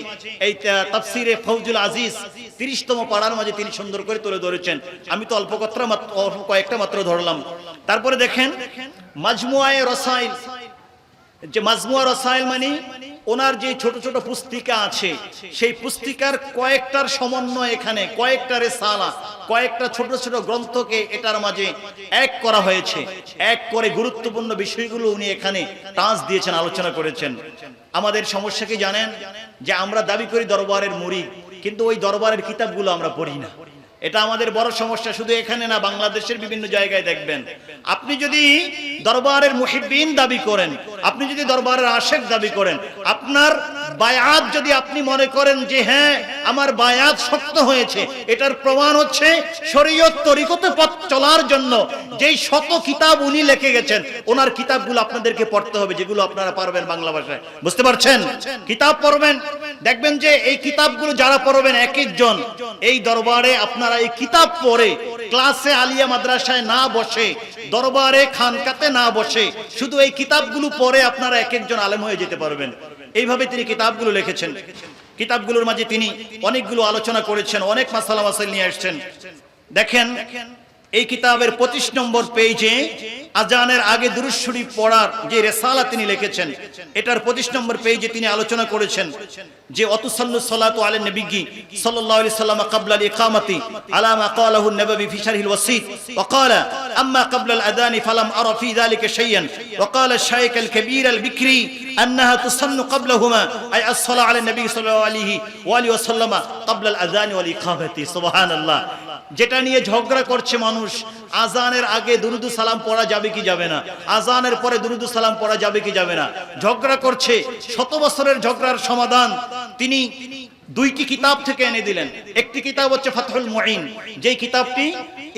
এই তাফসীরে ফৌজুল আজিজ 30তম পারার মাঝে তিনি সুন্দর করে তুলে ধরেছেন। আমি তো অল্প কয়েকটা মাত্র ধরলাম। তারপরে দেখেন মাজমুআয়ে রাসাইল, যে মাজমুআ রাসাইল মানে ওনার যে ছোট ছোট পুস্তিকা আছে, সেই পুস্তিকার কয়েকটার সমন্বয়, এখানে কয়েকটা রিসালা, কয়েকটা ছোট ছোট গ্রন্থকে এটার মাঝে এক করা হয়েছে। এক করে গুরুত্বপূর্ণ বিষয়গুলো উনি এখানে টাচ দিয়েছেন, আলোচনা করেছেন। আমাদের সমস্যা কি জানেন? যে আমরা দাবি করি দরবারের মুরিদ, কিন্তু ওই দরবারের কিতাবগুলো আমরা পড়ি না। এটা আমাদের বড় সমস্যা। শুধু এখানে না, বাংলাদেশের বিভিন্ন জায়গায় দেখবেন, আপনি যদি দরবারের মুহিব্বিন দাবি করেন, আপনি যদি দরবারের আশেক দাবি করেন, আপনার বায়াত যদি আপনি মনে করেন যে হ্যাঁ আমার বায়াত শক্ত হয়েছে, এটার প্রমাণ হচ্ছে শরীয়ত তরিকতে পথ চলার জন্য যেই শত কিতাব উনি লিখে গেছেন, ওনার কিতাবগুলো আপনাদেরকে পড়তে হবে, যেগুলো আপনারা পারবেন বাংলা ভাষায়। বুঝতে পারছেন? কিতাব পড়বেন, দেখবেন যে এই কিতাবগুলো যারা পড়বেন এক একজন, এই দরবারে আপনারা এই কিতাব পড়ে ক্লাসে আলিয়া মাদ্রাসায় না বসে, দরবারে খানকাতে না বসে, শুধু এই কিতাবগুলো পড়ে আপনারা এক একজন আলেম হয়ে যেতে পারবেন। এইভাবে তিনি কিতাবগুলো লিখেছেন। কিতাবগুলোর মাঝে তিনি অনেকগুলো আলোচনা করেছেন, অনেক মাসালা মাসাইল নিয়ে আসছেন। দেখেন এই কিতাবের 25 নম্বর পেজে আজানের আগে দুরূদ শরীফ পড়ার যে রিসালা তিনি লিখেছেন, এটার 25 নম্বর পেজে তিনি আলোচনা করেছেন যে অতুসাল্লু সালাতু আলা নবিয়্যি সাল্লাল্লাহু আলাইহি ওয়াসাল্লাম ক্বাবলা আল ইকামাতি আলা মা ক্বালাহু an-নাবাবী ফি শারহিল ওয়াসীত ওয়া ক্বালা আম্মা ক্বাবলা আল-আযান ফালাম আরা ফি যালিকা শাইআন ওয়া ক্বালা আশ-শাইখ আল-কাবীর আল-বিকরি আন্নাহা তুসান্নু ক্বাবলাহুমা আই as-সালাতু আলা নবী সাল্লাল্লাহু আলাইহি ওয়াসাল্লাম ক্বাবলা আল-আযান ওয়াল ইকামাতি। সুবহানাল্লাহ। যেটা নিয়ে ঝগড়া করছে মানুষ, আজানের আগে দুরুদ সালাম পড়া যাবে কি যাবে না, আজানের পরে দুরুদ সালাম পড়া যাবে কি যাবে না, ঝগড়া করছে। 100 বছরের ঝগড়ার সমাধান তিনি দুইটি কিতাব থেকে এনে দিলেন। একটি কিতাব হচ্ছে ফাতহুল মুঈন, যেই কিতাবটি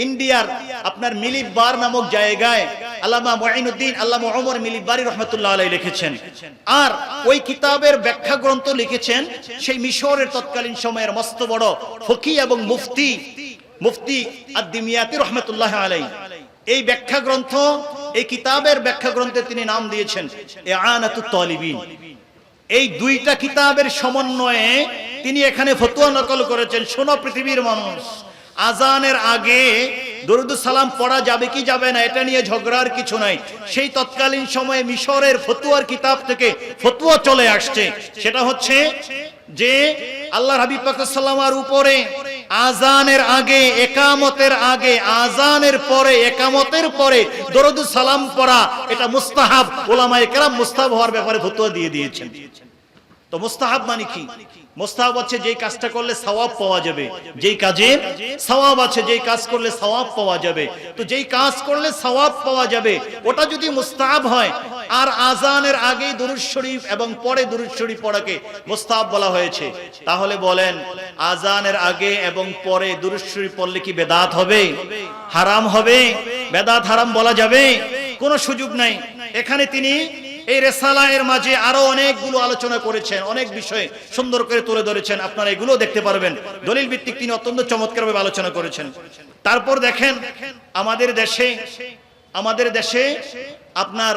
ইন্ডিয়ার আপনার মিলিবার নামক জায়গায় আল্লামা মুঈনুদ্দিন আল্লামা ওমর মিলিবারি রাহমাতুল্লাহ আলাইহি লিখেছেন। আর ওই কিতাবের ব্যাখ্যা গ্রন্থ লিখেছেন সেই মিশরের তৎকালীন সময়ের মস্ত বড় ফকি এবং মুফতি মুফতি আদ-দিমিয়াতি রাহমাতুল্লাহ আলাইহি এই ব্যাখ্যা গ্রন্থ, এই কিতাবের ব্যাখ্যা গ্রন্থে তিনি নাম দিয়েছেন ইআনাতুত তালিবিন। এই দুইটা কিতাবের সমন্বয়ে তিনি এখানে ফতোয়া নকল করেছেন। শোনো পৃথিবীর মানুষ, আজানের আগে দরুদুস সালাম পড়া যাবে কি যাবে না এটা নিয়ে ঝগড়ার কিছু নাই। সেই তৎকালীন সময়ে মিশরের ফতোয়ার কিতাব থেকে ফতোয়া চলে আসছে, সেটা হচ্ছে যে আল্লাহর হাবিব পাক সাল্লাল্লাহু আলাইহি ওয়াসাল্লামের উপরে আজানের আগে, একামতের আগে, আজানের পরে, একামতের পরে দরুদুস সালাম পড়া এটা মুস্তাহাব। উলামায়ে কেরাম মুস্তাহাব হওয়ার ব্যাপারে ফতোয়া দিয়ে দিয়েছেন। তো মুস্তাহাব মানে কি? মুস্তাহাব হচ্ছে যেই কাজটা করলে সওয়াব পাওয়া যাবে, যেই কাজে সওয়াব আছে, যেই কাজ করলে সওয়াব পাওয়া যাবে। তো যেই কাজ করলে সওয়াব পাওয়া যাবে ওটা যদি মুস্তাহাব হয়, আর আজানের আগে দুরূদ শরীফ এবং পরে দুরূদ শরীফ পড়াকে মুস্তাহাব বলা হয়েছে, তাহলে বলেন আজানের আগে এবং পরে দুরূদ শরীফ পড়লে কি বেদাত হবে, হারাম হবে? বেদাত হারাম বলা যাবে? কোনো সুযোগ নাই। এখানে তিনি এই রিসালার মাঝে আরো অনেকগুলো আলোচনা করেছেন, অনেক বিষয় সুন্দর করে তুলে ধরেছেন, আপনারা এগুলো দেখতে পারবেন। দলিল ভিত্তিক তিনি অত্যন্ত চমৎকারভাবে আলোচনা করেছেন। তারপর দেখেন আমাদের দেশে আপনার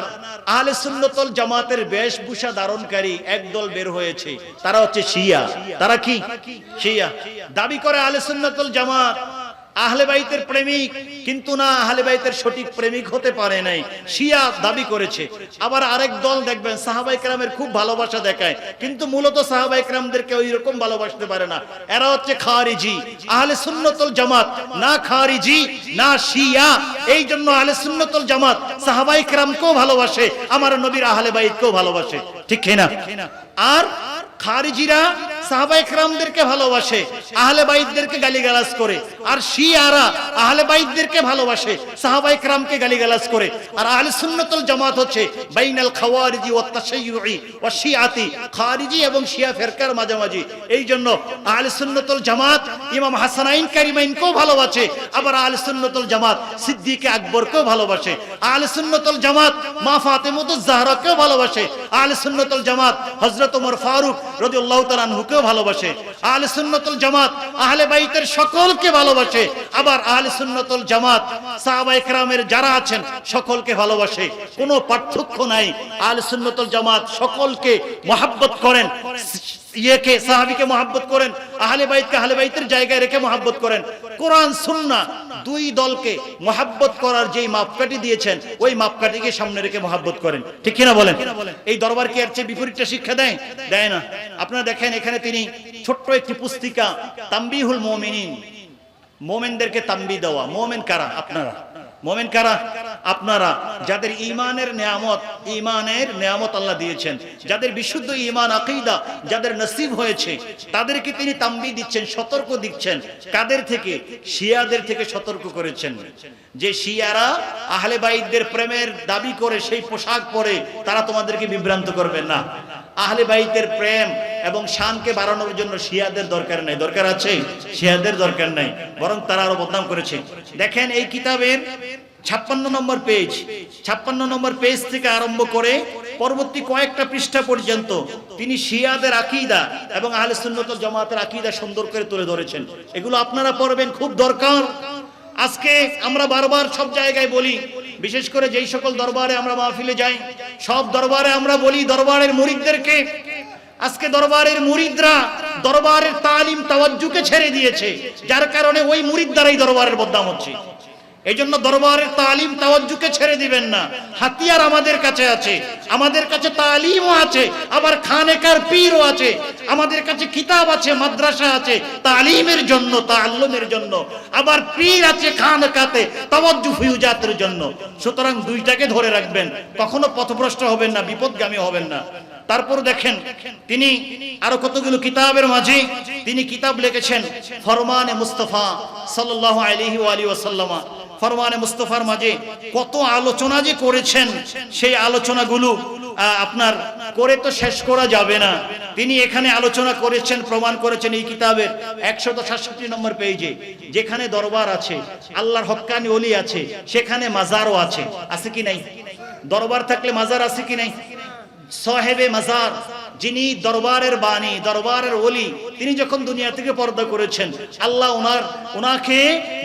আহলে সুন্নাত ওয়াল জামাতের বেশভূষা ধারণকারী একদল বের হয়েছে, তারা হচ্ছে শিয়া। তারা কি? শিয়া। দাবি করে আহলে সুন্নাত ওয়াল জামাত আহলে বাইতের প্রেমিক, কিন্তু না, আহলে বাইতের সঠিক প্রেমিক হতে পারে নাই, শিয়া দাবি করেছে। আবার আরেক দল দেখবেন সাহাবায়ে কেরামের খুব ভালোবাসা দেখায়, কিন্তু মূলত সাহাবায়ে কেরামদেরকে ওই রকম ভালোবাসতে পারে না। এরা হচ্ছে খারিজি। আহলে সুন্নাত ওয়াল জামাত না খারিজি না শিয়া। এই জন্য আহলে সুন্নাত ওয়াল জামাত সাহাবায়ে কেরামকেও ভালোবাসে, আমার নবীর আহলে বাইতকেও ভালোবাসে, ঠিক কি না? আর খারিজিরা সাহাবায়ে কেরামদেরকে ভালোবাসে, আহলে বাইতদেরকে গালিগালাজ করে। আর শিয়ারা আহলে বাইতদেরকে ভালোবাসে, সাহাবায়ে কেরামকে গালিগালাজ করে। আর আহলে সুন্নাত ওয়াল জামাত হচ্ছে বাইনাল খাওয়ারিজি ওয়াত তাশাইয়ুই ওয়া শিয়াতি, খারিজি এবং শিয়া ফিরকার মাঝামাঝি। এই জন্য আহলে সুন্নাত ওয়াল জামাত ইমাম হাসানাইন কারিমাইনকেও ভালোবাসে, আবার আহলে সুন্নাত ওয়াল জামাত সিদ্দিকে আকবরকেও ভালোবাসে। আহলে সুন্নাত ওয়াল জামাত মা ফাতেমাতুজ জাহরাকেও ভালোবাসে। আহলে সুন্নাত ওয়াল জামাত হযরত ওমর ফারুক রাদিয়াল্লাহু তাআলা আনহুকেও ভালোবাসে। আহলে সুন্নাত ওয়াল জামাত আহলে বাইতের সকলকে ভালোবাসে, আবার আহলে সুন্নাত ওয়াল জামাত সাহাবায়ে কেরামের যারা আছেন সকলকে ভালোবাসে, কোনো পার্থক্য নাই। আহলে সুন্নাত ওয়াল জামাত সকলকে মহব্বত করেন, ইয়েকে সাহাবীকে মহব্বত করেন, আহলে বাইতকে আহলে বাইতের জায়গায় রেখে মহব্বত করেন। কোরআন সুন্নাহ দুই দলকে মহব্বত করার যেই মাপকাঠি দিয়েছেন ওই মাপকাঠিকে সামনে রেখে মহব্বত করেন, ঠিক কিনা বলেন? এই দরবার কি এর চেয়ে বিপরীতটা শিক্ষা দেয়? দেয় না। আপনারা দেখেন এখানে তিনি ছোট্ট একটি পুস্তিকা তামবিহুল মুমিনিন, মুমিনদেরকে তামবি দেওয়া। মুমিন কারা? আপনারা। মুমিন কারা? আপনারা, যাদের ঈমানের নিয়ামত আল্লাহ দিয়েছেন, যাদের বিশুদ্ধ ঈমান আকীদা যাদের নসিব হয়েছে, তাদেরকে তিনি তামবি দিচ্ছেন, সতর্ক দিচ্ছেন। কাদের থেকে? শিয়াদের থেকে সতর্ক করেছেন। যে শিয়ারা আহলে বাইতদের প্রেমের দাবি করে সেই পোশাক পরে তারা তোমাদেরকে বিভ্রান্ত করবে না। আহলে বাইতের প্রেম এবং শানকে বাড়ানোর জন্য শিয়াদের দরকার নাই। দরকার আছে? শিয়াদের দরকার নাই, বরং তারা আরো বদনাম করেছে। দেখেন এই কিতাবের 56 নম্বর পেজ থেকে আরম্ভ করে পরবর্তী কয়েকটা পৃষ্ঠা পর্যন্ত তিনি শিয়াদের আকীদা এবং আহলে সুন্নাত ওয়াল জামাতের আকীদা সুন্দর করে তুলে ধরেছেন। এগুলো আপনারা পড়বেন, খুব দরকার। আজকে আমরা বারবার সব জায়গায় বলি, বিশেষ করে যেই সকল দরবারে আমরা মাহফিলে যাই, সব দরবারে আমরা বলি দরবারের মুরিদদেরকে, আজকে দরবারের মুরিদরা দরবারের তালিম তাওয়াজ্জুকে ছেড়ে দিয়েছে, যার কারণে ওই মুরিদ দ্বারাই দরবারের বদনাম হচ্ছে। এই জন্য দরবারের তালিম তাওয়াজ্জুকে ছেড়ে দিবেন না। হাতিয়ার আমাদের কাছে আছে, আমাদের কাছে তালিমও আছে, আবার খানেকার পীরও আছে, আমাদের কাছে কিতাব আছে, মাদ্রাসা আছে তালিমের জন্য, তাআল্লুমের জন্য, আবার পীর আছে খানকাতে তাওয়াজ্জু ফিউজাতের জন্য। সুতরাং দুইটাকে ধরে রাখবেন, কখনো পথভ্রষ্ট হবেন না, বিপদগামী হবেন না। তারপর দেখেন তিনি আরো কতগুলো কিতাবের মাঝে তিনি কিতাব লিখেছেন ফরমানে মুস্তাফা সাল্লাল্লাহু আলাইহি ওয়া আলিহি ওয়াসাল্লাম। ফরমানে মুস্তাফার মাঝে কত আলোচনা যে করেছেন, সেই আলোচনাগুলো আপনার করে তো শেষ করা যাবে না। তিনি এখানে আলোচনা করেছেন, প্রমাণ করেছেন এই কিতাবের 167 নম্বর পেজে। যেখানে দরবার আছে, আল্লাহর হক্কানি ওলি আছে, সেখানে মাজারও আছে। আছে কি নাই? দরবার থাকলে মাজার আছে কি নাই? সাহেবে মাজার, যিনি দরবারের বাণী, দরবারের ওলি, তিনি যখন দুনিয়া থেকে পর্দা করেছেন, আল্লাহ ওনাকে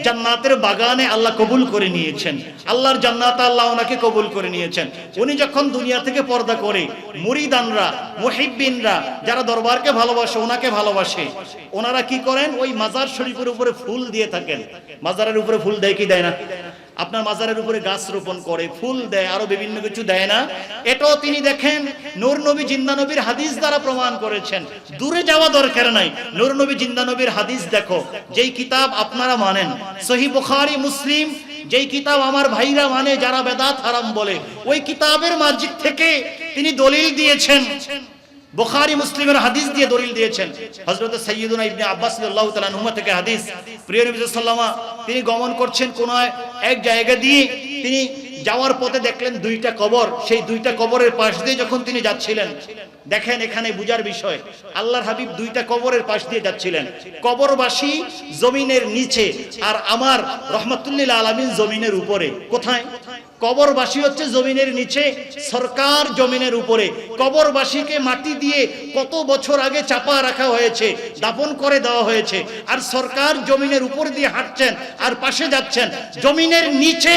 জান্নাতের বাগানে আল্লাহ কবুল করে নিয়েছেন। আল্লাহর জান্নাতে আল্লাহ ওনাকে কবুল করে নিয়েছেন। উনি যখন দুনিয়া থেকে পর্দা করে, মুরিদানরা, মুহিব্বিনরা, যারা দরবারকে ভালোবাসে, ওনাকে ভালোবাসে, ওনারা কি করেন? ওই মাজার শরীফের উপরে ফুল দিয়ে থাকেন। মাজারের উপরে ফুল দেয় কি দেয় না? আপনার মাজারের উপরে গাছ রোপণ করে, ফুল দেয়, আরো বিভিন্ন কিছু দেয় না? এটাও তিনি দেখেন নূর নবী জিন্দা নবীর হাদিস দ্বারা প্রমাণ করেছেন। দূরে যাওয়া দরকার নাই, নূর নবী জিন্দা নবীর হাদিস দেখো। যেই কিতাব আপনারা মানেন, সহিহ বুখারী, মুসলিম, যেই কিতাব আমার ভাইরা মানে যারা বেদাত হারাম বলে, ওই কিতাবের মাজিদ থেকে তিনি দলিল দিয়েছেন, বুখারী মুসলিমের হাদিস দিয়ে দলিল দিয়েছেন। হযরত সাইয়্যিদুনা ইবনে আব্বাস রাদিয়াল্লাহু তাআলা আনহুমা থেকে হাদিস, প্রিয় নবী সাল্লাল্লাহু আলাইহি ওয়াসাল্লাম তিনি গমন করছেন কোন এক জায়গা দিয়ে, তিনি যাওয়ার পথে দেখলেন দুইটা কবর। সেই দুইটা কবরের পাশ দিয়ে যখন তিনি যাচ্ছিলেন, দেখেন এখানে বুঝার বিষয়, আল্লাহর হাবিব দুইটা কবরের পাশ দিয়ে যাচ্ছিলেন। কবরবাসী জমিনের নিচে, আর আমার রাহমাতুল্লিল আলামিন জমিনের উপরে। কোথায়? কবরবাসী হচ্ছে জমিনের নিচে, সরকার জমিনের উপরে। কবরবাসীকে মাটি দিয়ে কত বছর আগে চাপা রাখা হয়েছে, দাফন করে দেওয়া হয়েছে, আর সরকার জমিনের উপর দিয়ে হাঁটছেন আর পাশে যাচ্ছেন। জমিনের নিচে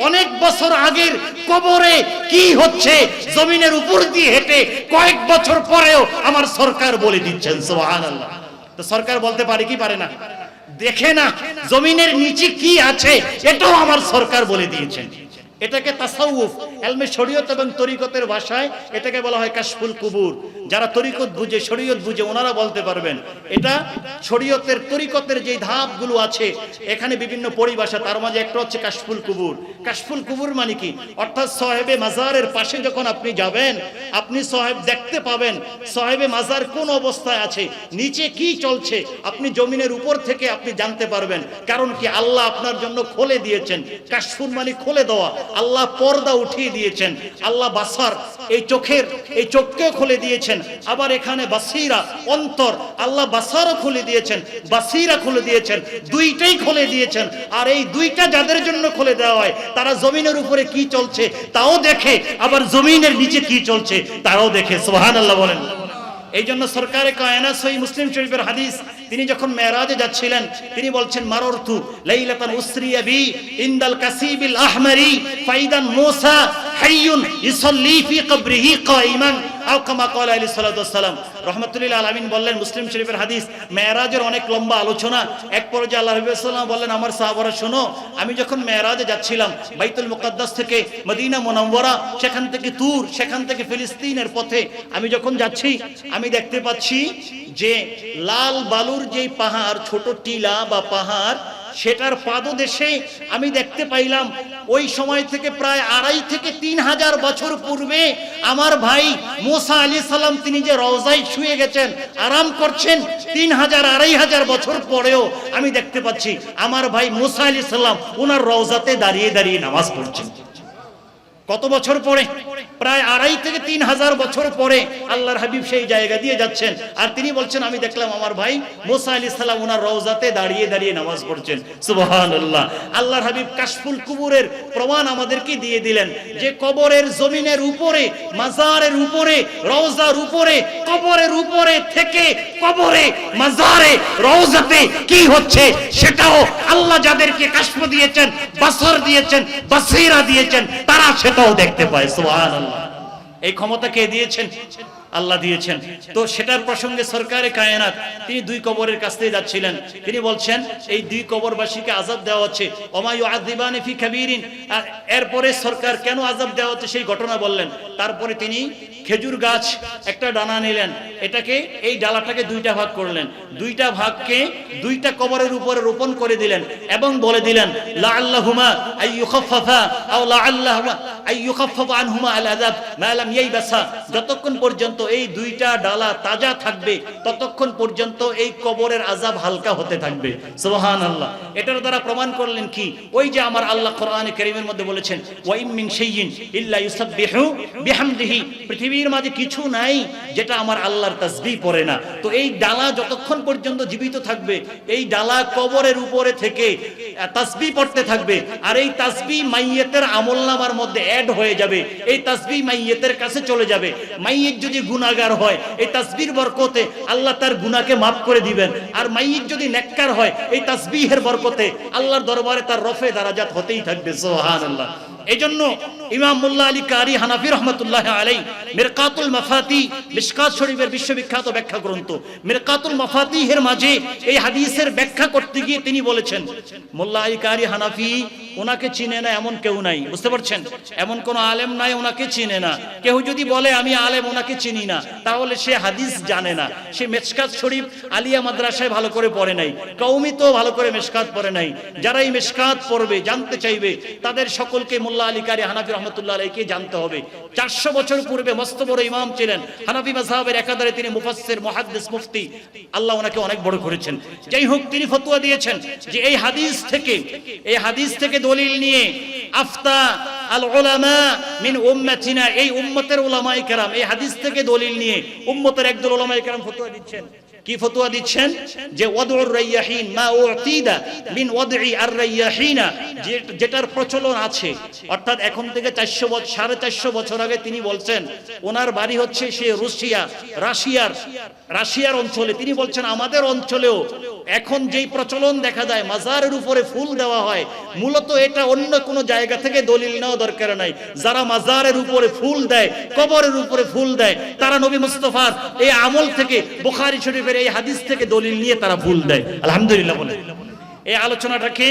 অনেক বছর আগের কবরে কি হচ্ছে, জমিনের উপর দিয়ে হেঁটে কয়েক বছর পরেও আমার সরকার বলে দিচ্ছেন। সুবহানাল্লাহ। তো সরকার বলতে পারে কি পারে না? দেখে না জমিনের নিচে কি আছে, এটাও আমার সরকার বলে দিয়েছেন। এটাকে তাসাউফ, ইলমে শরীয়ত এবং তরিকতের ভাষায় এটাকে বলা হয় কাশফুল কুবুর। যারা তরিকত বুঝে, শরীয়ত বুঝে, ওনারা বলতে পারবেন। এটা শরীয়তের তরিকতের যে ধাপগুলো আছে, এখানে বিভিন্ন পরিভাষা, তার মাঝে একটা হচ্ছে কাশফুল কুবুর। কাশফুল কুবুর মানে কি? অর্থাৎ সাহেবে মাজারের পাশে যখন আপনি যাবেন, আপনি সাহেব দেখতে পাবেন সাহেবে মাজার কোন অবস্থায় আছে, নিচে কি চলছে, আপনি জমিনের উপর থেকে আপনি জানতে পারবেন। কারণ কি? আল্লাহ আপনার জন্য খুলে দিয়েছেন। কাশফুল মানে খুলে দেওয়া, আল্লাহ পর্দা উঠিয়ে দিয়েছেন। আল্লাহ বাসার, এই চোখকেও খুলে দিয়েছেন। আবার এখানে বাসিরা, অন্তর, আল্লাহ বাসারও খুলে দিয়েছেন, বাসিরা খুলে দিয়েছেন, দুইটাই খুলে দিয়েছেন। আর এই দুইটা যাদের জন্য খুলে দেওয়া হয়, তারা জমিনের উপরে কি চলছে তাও দেখে, আবার জমিনের নিচে কি চলছে তারাও দেখে। সুবহানাল্লাহ বলেন। এই জন্য সরকারে কায়নাত সহিহ মুসলিম শরীফের হাদিস, তিনি যখন মেরাজে যাচ্ছিলেন, তিনি বলছেন মাররতু লাইলাতান উসরিয়া বি ইনদাল কাসিবিল আহমারি ফাইদান মুসা হাইয়ুন ইসাল্লি ফি কবরিহি কাইমান আও কামা ক্বালা আলাইহিস সালাতু ওয়াস সালাম। রাহমাতুল্লিল আলামিন বললেন, মুসলিম শরীফের হাদিস, মেরাজের অনেক লম্বা আলোচনা। এক পর্যায়ে আল্লাহ রাসূল সাল্লাল্লাহু আলাইহি ওয়াসাল্লাম বললেন, আমার সাহাবারা শোনো, আমি যখন মেরাজে যাচ্ছিলাম বাইতুল মুকাদ্দাস থেকে মদিনা মুনাওয়ারা, সেখান থেকে তুর, সেখান থেকে ফিলিস্তিনের পথে আমি যখন যাচ্ছি, আমি দেখতে পাচ্ছি যে লাল বালুর যেই পাহাড়, ছোট টিলা বা পাহাড়, সেটার পাদদেশে আমি দেখতে পাইলাম ওই সময় থেকে প্রায় 2.5 থেকে 3,000 বছর পূর্বে আমার ভাই মুসা আলাইহিস সালাম তিনি যে রওজায় শুয়ে গেছেন, আরাম করছেন, 3,000-2,500 বছর পরেও আমি দেখতে পাচ্ছি আমার ভাই মুসা আলাইহিস সালাম ওনার রওজাতে দাঁড়িয়ে দাঁড়িয়ে নামাজ পড়ছেন। কত বছর পরে? প্রায় 2.5 থেকে 3,000 বছর পরে আল্লাহর হাবিব সেই জায়গা দিয়ে যাচ্ছেন, আর তিনি বলছেন আমি দেখলাম আমার ভাই মুসা আলাইহিস সালাম ওনার রওজাতে দাঁড়িয়ে দাঁড়িয়ে নামাজ পড়ছেন। সুবহানাল্লাহ। আল্লাহর হাবিব কাশফুল কুবুরের প্রমাণ আমাদেরকে দিয়ে দিলেন যে কবরের জমিনের উপরে, মাজারের উপরে, রওজার উপরে, কবরের উপরে থেকে কবরে, মাজারে, রওজাতে কি হচ্ছে সেটাও আল্লাহ যাদেরকে কাশফ দিয়েছেন, বাসর দিয়েছেন, বাসীরা দিয়েছেন, তারা সেটাও দেখতে পায়। সুবহানাল্লাহ। এই ক্ষমতা কে দিয়েছেন? আল্লাহ দিয়েছেন। তো সেটার প্রসঙ্গে সরকারে কায়নাত তিনি 2 কবরের কাছ থেকে যাচ্ছিলেন, তিনি বলছেন এই 2 কবরবাসীকে আযাব দেওয়া হচ্ছে, ওমা ইউআযিবানি ফি কাবীরিন। আর এরপরে সরকার কেন আযাব দেওয়া হচ্ছে সেই ঘটনা বললেন। তারপরে তিনি খেজুর গাছ একটা ডানা নিলেন, এটাকে, এই ডালাটাকে 2টা ভাগ করলেন, 2টা ভাগকে 2টা কবরের উপরে রোপণ করে দিলেন এবং বলে দিলেন লাআল্লাহুমা আইয়ুখাফফা আও লাআল্লাহুমা আইয়ুখাফফা আনহুমা আল আযাব মা লাম ইয়াইবাসা, যতক্ষণ পর্যন্ত এই দুইটা ডালা তাজা থাকবে ততক্ষণ পর্যন্ত এই কবরের আযাব হালকা হতে থাকবে। সুবহানাল্লাহ। এটার দ্বারা প্রমাণ করলেন কি, ওই যে আমার আল্লাহ কোরআনে কারীমের মধ্যে বলেছেন ওয়া ইম মিন শাইইন ইল্লা ইউসাব্বিহু বিহামদিহি, পৃথিবীর মাঝে কিছু নাই যেটা আমার আল্লাহর তাসবিহ পড়ে না। তো এই ডালা যতক্ষণ পর্যন্ত জীবিত থাকবে এই ডালা কবরের উপরে থেকে তাসবিহ পড়তে থাকবে, আর এই তাসবিহ মাইয়িতের আমলনামার মধ্যে অ্যাড হয়ে যাবে, এই তাসবিহ মাইয়িতের কাছে চলে যাবে। মাইয়িত যদি গুনাহগার হয় এই তাসবিহর বরকতে আল্লাহ তার গুনাহকে মাফ করে দিবেন, আর মাইয়িত যদি নেককার হয় এই তাসবিহের বরকতে আল্লাহর দরবারে তার রফে দারাজাত হতেই থাকবে। সুবহানাল্লাহ। এইজন্য ইমাম মোল্লা আলী কারি হানাফি রহমাতুল্লাহ আলাইহি মিরকাতুল মাফাতি, মিশকাত শরীফের বিশ্ববিখ্যাত ব্যাখ্যা গ্রন্থ মিরকাতুল মাফাতিহের মাঝে এই হাদিসের ব্যাখ্যা করতে গিয়ে তিনি বলেছেন, মোল্লা আলী কারি হানাফি ওনাকে চিনে না এমন কেউ নাই, বুঝতে পারছেন? এমন কোন আলেম নাই ওনাকে চিনে না। কেউ যদি বলে আমি আলেম ওনাকে চিনি না, তাহলে সে হাদিস জানে না, সে মিশকাত শরীফ আলিয়া মাদ্রাসায় ভালো করে পড়ে নাই, কওমি তো ভালো করে মিশকাত পড়ে নাই। যারা এই মিশকাত পড়বে, জানতে চাইবে, তাদের সকলকে মোল্লা আলী কারি হানাফি রহমাতুল্লাহ আলাইহিকে জানতে হবে। 400 বছর পূর্বে মস্ত বড় ইমাম ছিলেন, হানাফি মাযহাবের একাধারে তিনি মুফাসসির, মুহাদ্দিস, মুফতি, আল্লাহ ওনাকে অনেক বড় করেছেন। যাই হোক, তিনি ফতোয়া দিয়েছেন যে এই হাদিস থেকে দলিল নিয়ে আফতা আল উলামা মিন উম্মতিনা, এই উম্মতের উলামায়ে কেরাম এই হাদিস থেকে দলিল নিয়ে উম্মতের একদল উলামায়ে কেরাম ফতোয়া দিচ্ছেন। কি ফতোয়া দিচ্ছেন? যে ওয়াদউর রাইয়াহিন মা উতিদা মিন ওয়াদই আর রাইয়াহিনা, যেটার প্রচলন আছে, অর্থাৎ এখন থেকে 450 বছর আগে তিনি বলছেন, ওনার বাড়ি হচ্ছে সে রাশিয়ার অঞ্চলে, তিনি বলছেন আমাদের অঞ্চলেও এখন যেই প্রচলন দেখা যায় মাজারের উপরে ফুল দেওয়া হয়, মূলত এটা অন্য কোনো জায়গা থেকে দলিল নেওয়া দরকার নাই। যারা মাজারের উপরে ফুল দেয়, কবরের উপরে ফুল দেয়, তারা নবী মুস্তাফার এই আমল থেকে, বুখারী শরীফের এই হাদিস থেকে দলিল নিয়ে তারা ফুল দেয়। আলহামদুলিল্লাহ বলে এই আলোচনাটাকে,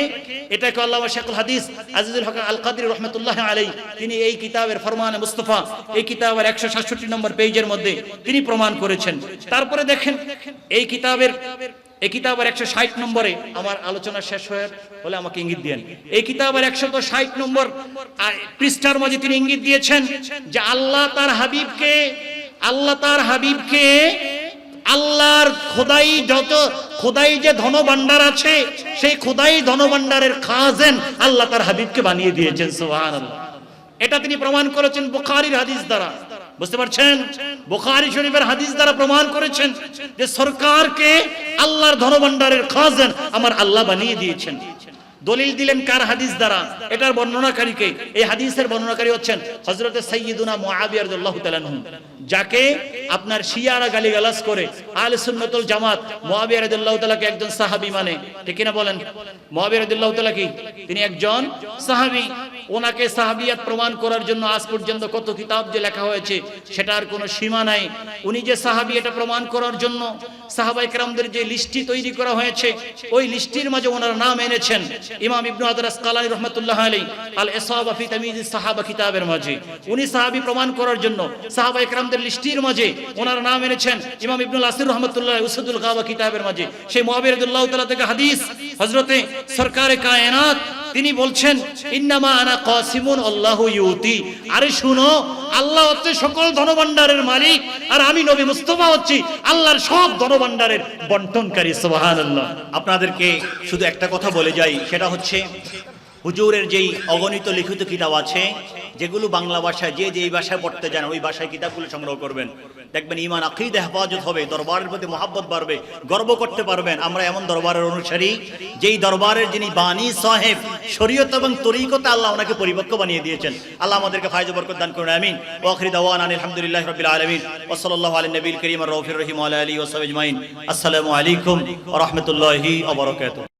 এটাকে আল্লামা শেখুল হাদিস আজিজুল হক আল কাদরি রাহমাতুল্লাহ আলাইহি তিনি এই কিতাবের ফরমানে মুস্তাফা, এই কিতাবের 167 নম্বর পেজের মধ্যে তিনি প্রমাণ করেছেন। তারপরে দেখেন এই কিতাবের 160 নম্বরে, আমার আলোচনা শেষ হলে আমাকে ইঙ্গিত দেন, এই কিতাবের 160 নম্বর পৃষ্ঠার মাঝে তিনি ইঙ্গিত দিয়েছেন যে আল্লাহ তার হাবিবকে আল্লাহর খোদাই যে ধনভাণ্ডার আছে, সেই খোদাই ধনভাণ্ডারের খাজেন আল্লাহ তার হাবিবকে বানিয়ে দিয়েছেন। সুবহানাল্লাহ। এটা তিনি প্রমাণ করেছেন বুখারীর হাদিস দ্বারা, বুঝতে পারছেন? বুখারী শরীফের হাদিস দ্বারা প্রমাণ করেছেন যে সরকারকে আল্লাহর ধনভাণ্ডারের খাজেন আমার আল্লাহ বানিয়ে দিয়েছেন। দলিল দিলেন কার হাদিস দ্বারা? এটার বর্ণনাকারীকে, এই হাদিসের বর্ণনাকারী হচ্ছেন হযরত সাইয়্যিদুনা মুআবিয়া রাদিয়াল্লাহু তাআলা আনহু, যাকে আপনার শিয়ারা গালিগালাজ করে, আহলে সুন্নাতুল জামাত মুআবিয়া রাদিয়াল্লাহু তাআলাকে একজন সাহাবী মানে, ঠিক কিনা বলেন? মুআবিয়া রাদিয়াল্লাহু তাআলা কি? তিনি একজন সাহাবী। ওনাকে সাহাবিয়াত প্রমাণ করার জন্য আজ পর্যন্ত কত কিতাব যে লেখা হয়েছে সেটার কোনো সীমা নাই। উনি যে সাহাবী এটা প্রমাণ করার জন্য সাহাবায়ে কেরামদের যে লিস্টটি তৈরি করা হয়েছে, ওই লিস্টির মাঝে ওনার নাম এনেছেন ইমাম ইবনে হাজার আসকালানী রাহমাতুল্লাহ আলাইহি আল ইসাবা ফি তাময়িজ সাহাবা কিতাবের মাঝে। উনি সাহাবী প্রমাণ করার জন্য সাহাবায়ে কেরামদের লিস্টির মাঝে ওনার নাম এনেছেন ইমাম ইবনুল আসির রাহমাতুল্লাহ উসদুল গাওয়া কিতাবের মাঝে। সেই মুআবিয়া রাদিয়াল্লাহু তাআলা থেকে হাদিস, হযরতে সরকারে কায়নাত তিনি বলছেন ইন্নামা আনা কাসিমুন আল্লাহু ইউতি, আরে শুনো, আল্লাহ হচ্ছে সকল ধনভাণ্ডারের মালিক, আর আমি নবী মুস্তাফা হচ্ছি আল্লাহর সব ধনভাণ্ডারের বন্টনকারী। সুবহানাল্লাহ। আপনাদেরকে শুধু একটা কথা বলে যাই, সেটা হচ্ছে হুজুরের যেই অগণিত লিখিত কিতাব আছে, যেগুলো বাংলা ভাষায় যে যেই ভাষায় পড়তে জানেন ওই ভাষায় কিতাবগুলো সংগ্রহ করবেন, দেখবেন ঈমান আকীদা হেফাজত হবে, দরবারের প্রতি মহব্বত বাড়বে, গর্ব করতে পারবেন আমরা এমন দরবারের অনুসারী, যেই দরবারের যিনি বানী সাহেব, শরীয়ত এবং তরিকতে আল্লাহ ওনাকে পরিপক্ক বানিয়ে দিয়েছেন। আল্লাহ আমাদেরকে ফায়জ ও বরকত দান করুন, আমিন। ওয়া আখিরু দাওয়ানা আলহামদুলিল্লাহি রাব্বিল আলামিন ওয়া সাল্লাল্লাহু আলা নবিয়িল কারীম আর রাউফির রহিম ওয়া আলা আলিহি ওয়া সাহবিহি আজমাইন। আসসালামু আলাইকুম ওয়া রাহমাতুল্লাহি ওয়া বারাকাতুহু।